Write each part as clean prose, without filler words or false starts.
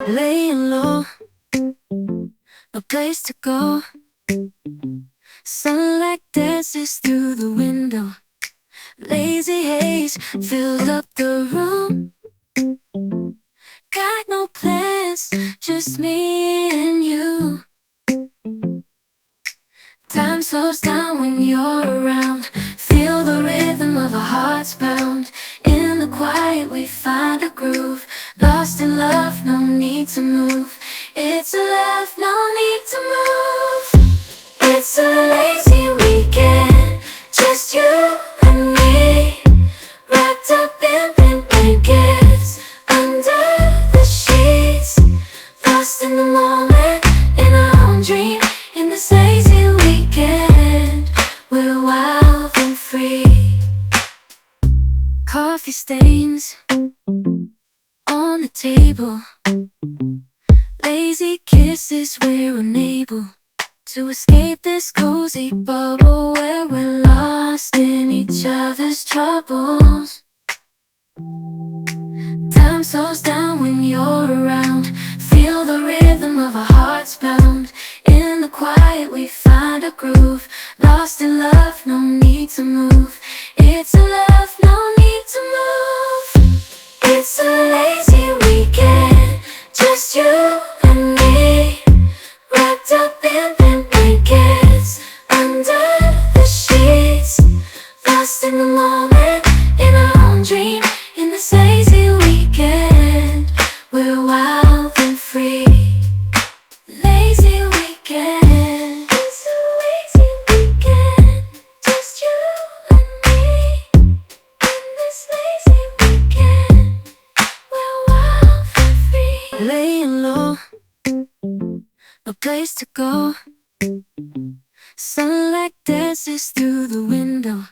Laying low, no place to go. Sunlight dances through the window. Lazy haze filled up the room. Got no plans, just me and you. Time slows down when you're around. Feel the rhythm of our hearts pound. In the quiet we find a groove. Lost in love, no need to move. It's a love, no need to move. It's a lazy weekend, just you and me. Wrapped up in pink blankets, under the sheets. Lost in the moment, in our own dream. In this lazy weekend, we're wild and free. Coffee stains on the table. Lazy kisses, we're unable to escape this cozy bubble where we're lost in each other's troubles. Time slows down when you're around. Feel the rhythm of our hearts pound. In the quiet we find a groove. Lost in love, no need to move. It's a love, no need to move. It's a lazy weekend, just you and me. Wrapped up in pink blankets, under the sheets. Lost in the moment, in our own dream. In this lazy weekend, we're wild and free. Lazy weekend, it's a lazy weekend, just you and me. In this lazy weekend, we're wild and free. Laying low, no place to go. Sunlight dances through the window.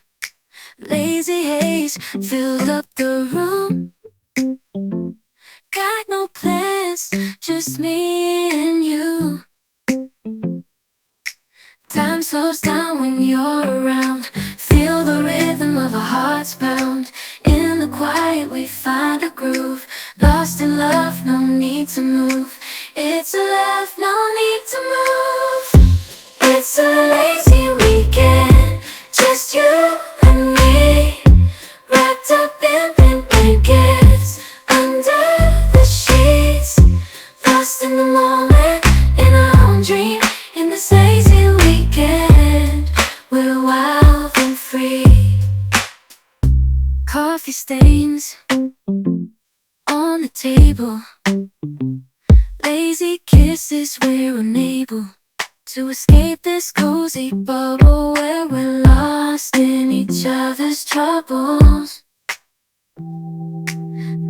Lazy haze filled up the room. Got no plans, just me and you. Time slows down when you're around. Feel the rhythm of our hearts pound. In the quiet we find a groove. Lost in love, no need to move. It's a love, no need to move. It's a lazy weekend, just you and me. Wrapped up in pink blankets, under the sheets. Lost in the moment, in our own dream. In this lazy weekend, we're wild and free. Coffee stains on the table. Lazy kisses, we're unable to escape this cozy bubble where we're lost in each other's troubles.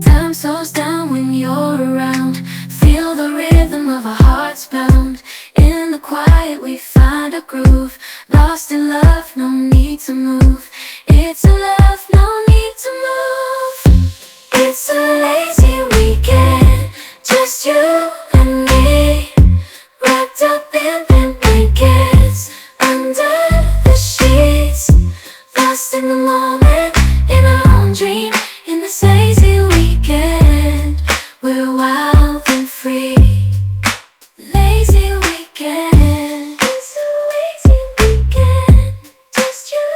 Time slows down when you're around. Feel the rhythm of our hearts pound. In the quiet we find a groove. Lost in love, no need to move. It's a love, no need to move. It's a lazy weekend, just you and me. Wrapped up in pink blankets, under the sheets. Lost in the moment, in our own dream. In this lazy weekend, we're wild and free. Lazy weekend, it's a lazy weekend, just you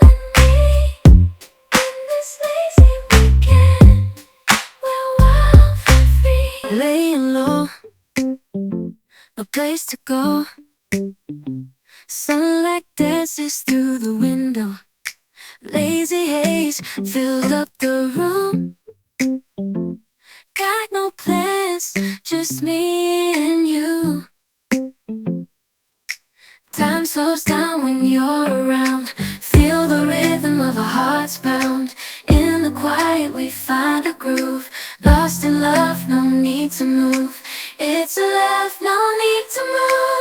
and me. In this lazy weekend, we're wild and free. Laying low, no place to go. Sunlight dances through the window. Lazy haze filled up the room. Got no plans, just me and you. Time slows down when you're around. Feel the rhythm of our hearts pound. In the quiet we find a groove. Lost in love, no need to move. It's a love, no need to move.